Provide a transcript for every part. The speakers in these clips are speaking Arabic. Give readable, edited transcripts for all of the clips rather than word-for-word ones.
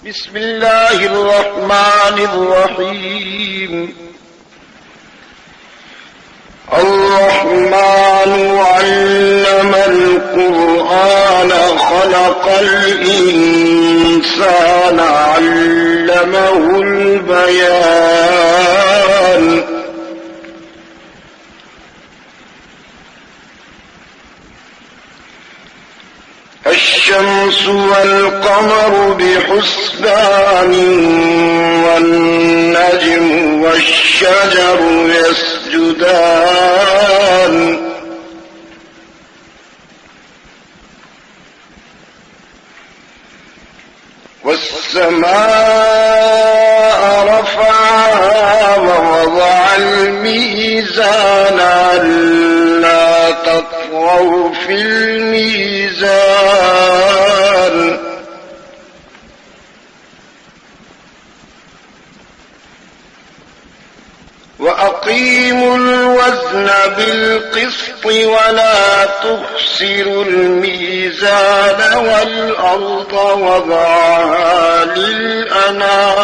بسم الله الرحمن الرحيم. الرحمن علم القرآن خلق الإنسان علمه البيان الشمس والقمر بحسبان والنجم والشجر يسجدان والسماء رفعها ووضع الميزان ألا تطغوا في الميزان وأقيموا الوزن بالقسط ولا تخسروا الميزان والأرض وضعها للأنام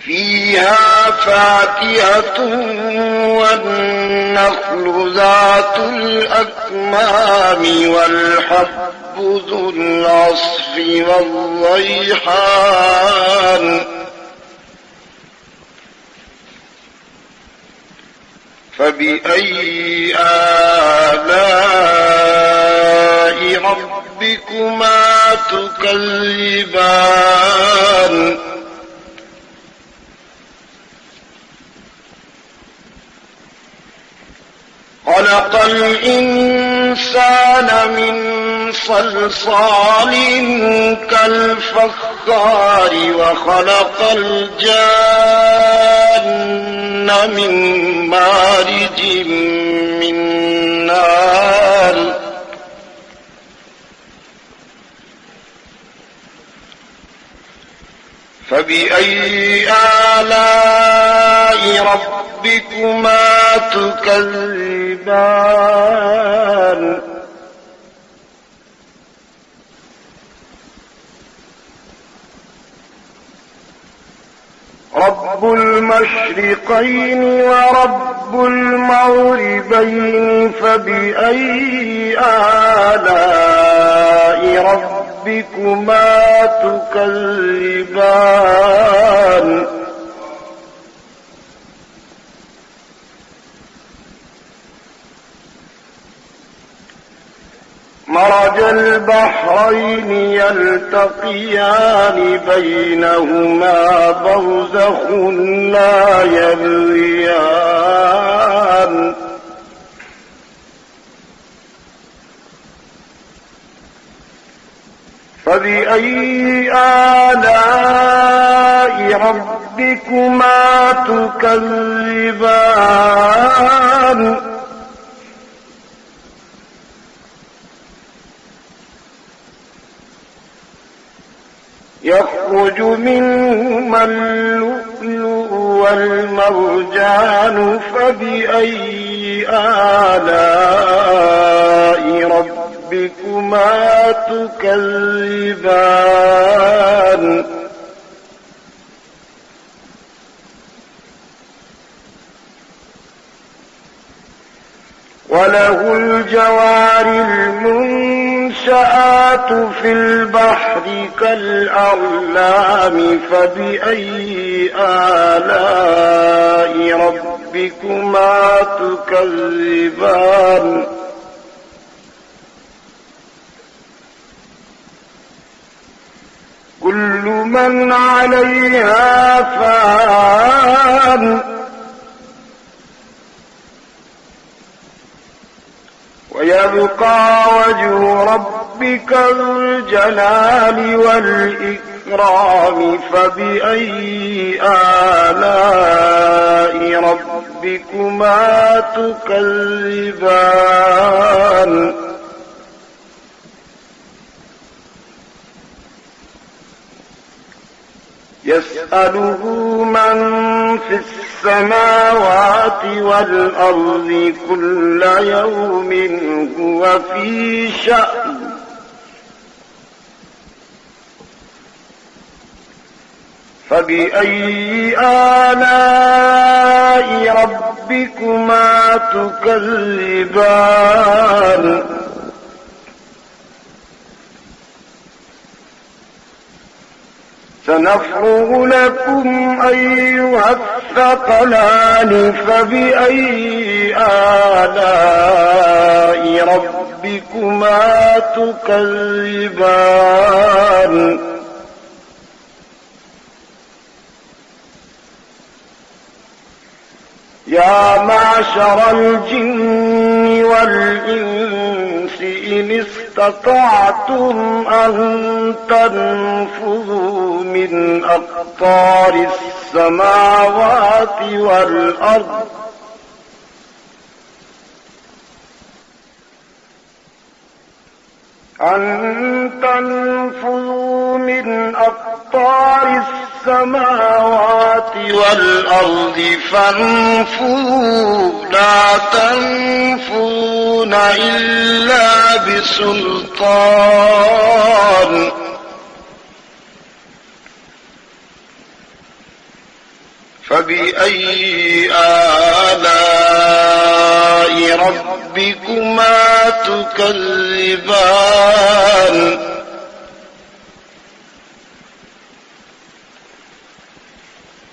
فيها فاكهة والنخل ذات الأكمام والحب ذو العصف والريحان فبأي آلاء ربكما تكذبان خلق الإنسان من صلصال كالفخار وخلق الجان من مارج من نار فبأي آلاء ربكما تكذبان رب المشرقين ورب المغربين فبأي آلاء ربكما تكذبان مرج البحرين يلتقيان بينهما برزخ لا يبغيان فبأي آلاء ربكما تكذبان يخرج منهما اللؤلؤ والمرجان فبأي آلاء ربكما تكذبان وله الجوار المنشآت في البحر كالأعلام فبأي آلاء ربكما تكذبان كل من عليها فان ويبقى وجه ربك ذو الجلال والإكرام فبأي آلاء ربكما تكذبان يسأله من في السماوات والأرض كل يوم هو في شأن فبأي آلاء ربكما تكذبان سنفرغ لكم أيها الثقلان فبأي آلاء ربكما تكذبان يا معشر الجن والإنس إن استطعتم أن تنفذوا من أقطار السماوات والأرض فانفذوا لا تنفذون إلا بسلطان فبأي آلاء ربكما تكذبان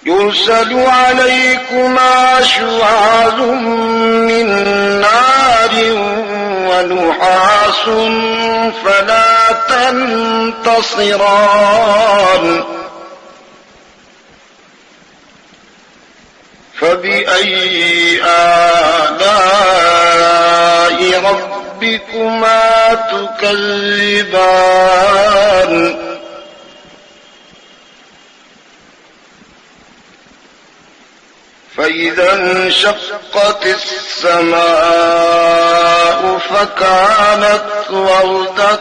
يرسل عليكما شواظ من نار ونحاس فلا تنتصران فبأي آلاء ربكما تكذبان فإذا انشقت السماء فكانت وردة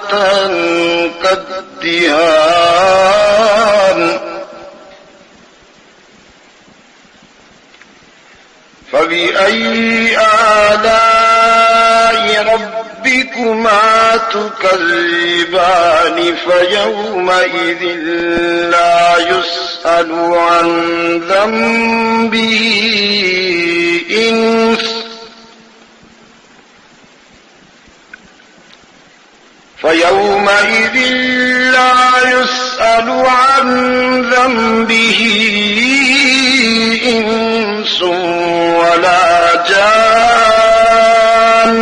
كالدهان فبأي آلاء ربكما تكذبان فيومئذ لا يسأل عن ذنبه إنس ولا جان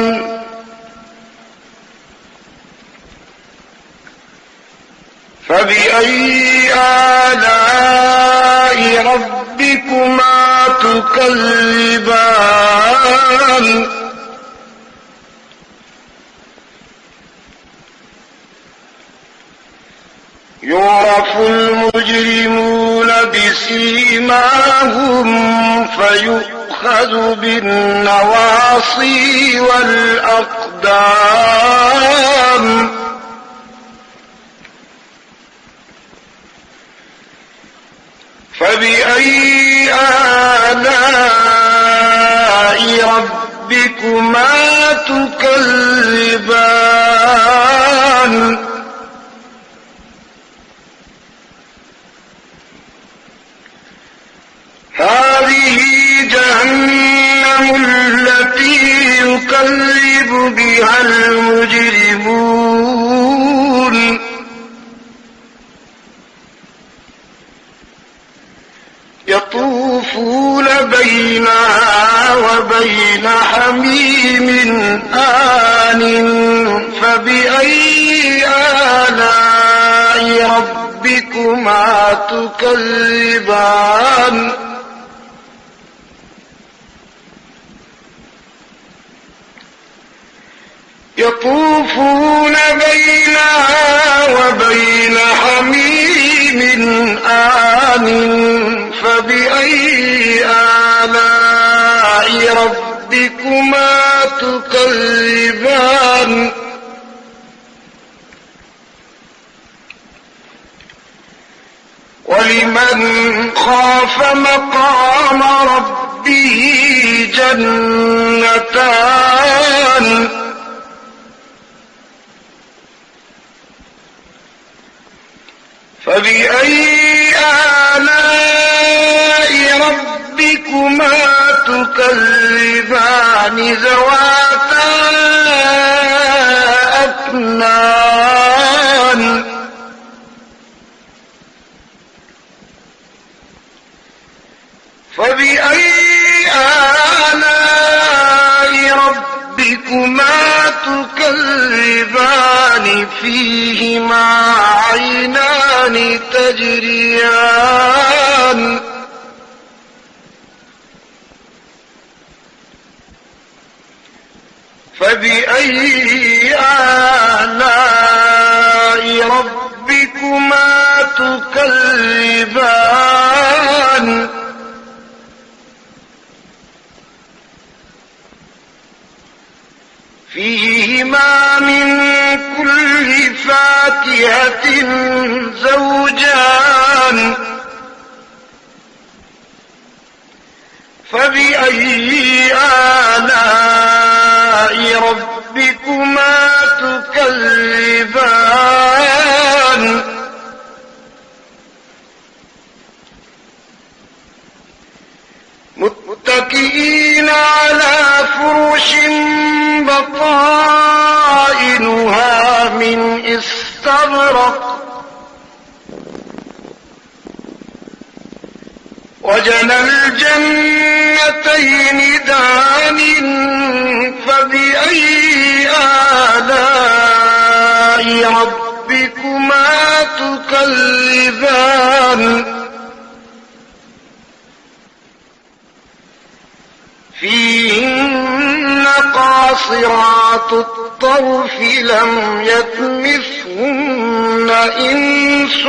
فبأي آلاء ربكما تكذبان يعرف المجرمون بسيماهم فيؤخذ بالنواصي والأقدام فبأي آلاء ربكما تكذبان هذه جهنم التي يكذب بها المجرمون يطوفون بينها وبين حميم آن فبأي آلاء ربكما تكذبان يطوفون بينها وبين حميم آن فبأي آلاء ربكما تكذبان ولمن خاف مقام ربه جنتان فبأي آلاء ربكما تكذبان ذواتا أفنان فبأي آلاء ربكما تكذبان فيهما عينان تجريان فبأي آلاء ربكما تكذبان فيهما من كل فاكهة زوجان فبأي آلاء ربكما تكذبان متكئين على فرش بطائنها من استبرق وجنى الجنتين دان فبأي آلاء ربكما تكذبان فيهن قاصرات الطرف لم يطمثهن إنس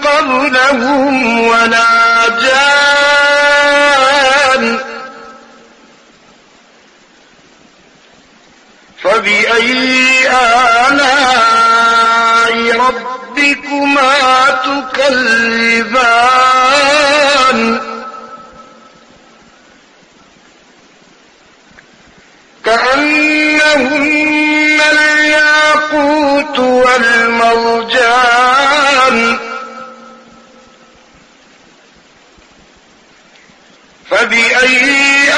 قبلهم ولا جان فبأي آلاء ربكما تكذبان كأنهن الياقوت والمرجان فبأي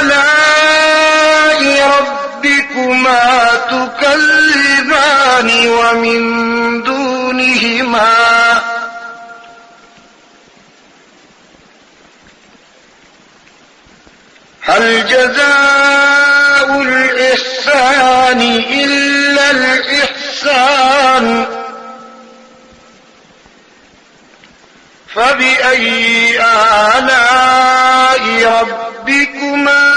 آلاء ربكما تكذبان ومن دونهما هل جزاء الإحسان إلا الإحسان فبأي آلاء ربكما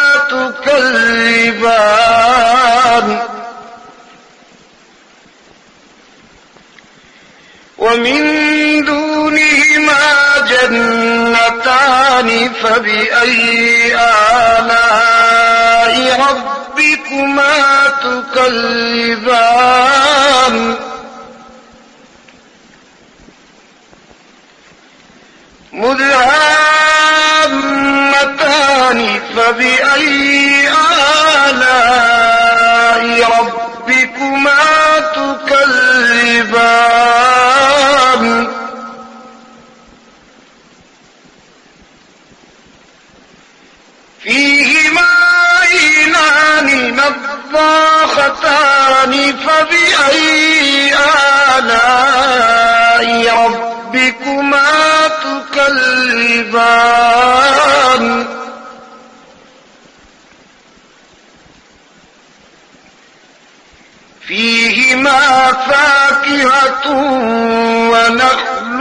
تكذبان ومن دونهما جنتان فبأي آلاء ربكما تكذبان مدهامتان فبأي آلاء ربكما تكذبان فيهما عينان نضاختان فبأي آلاء ربكما تكذبان فيهما فاكهة ونخل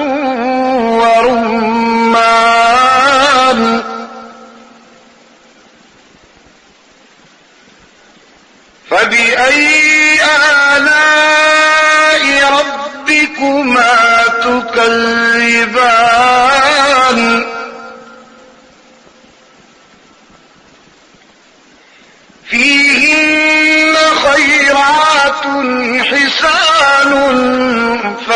ورمان فبأي آلاء ربكما تكذبان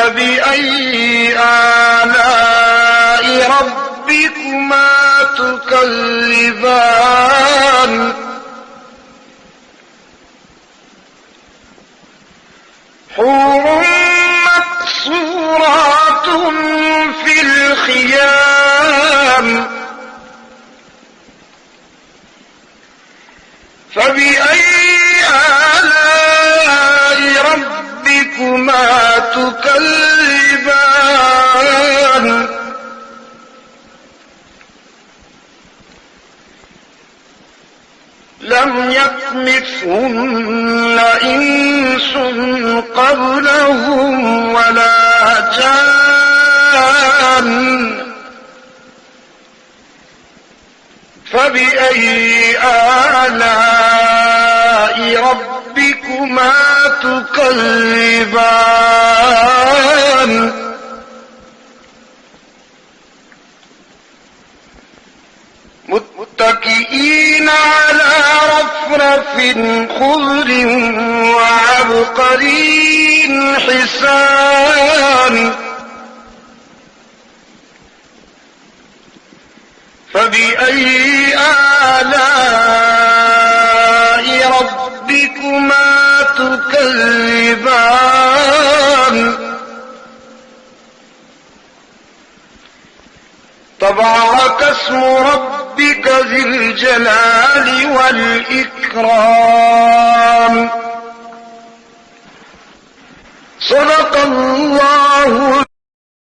فبأي آلاء ربكما تكذبان حور مقصورات في الخيام فبأي آلاء ربكما تكذبان لم يطمثهن إنس قبلهم ولا جان فبأي آلاء ربكما تكذبان متكئين على رفرف خضر وعبقري حسان فبأي آلاء ربكما تكذبان تبارك اسم ربك ذي الجلال والإكرام صدق الله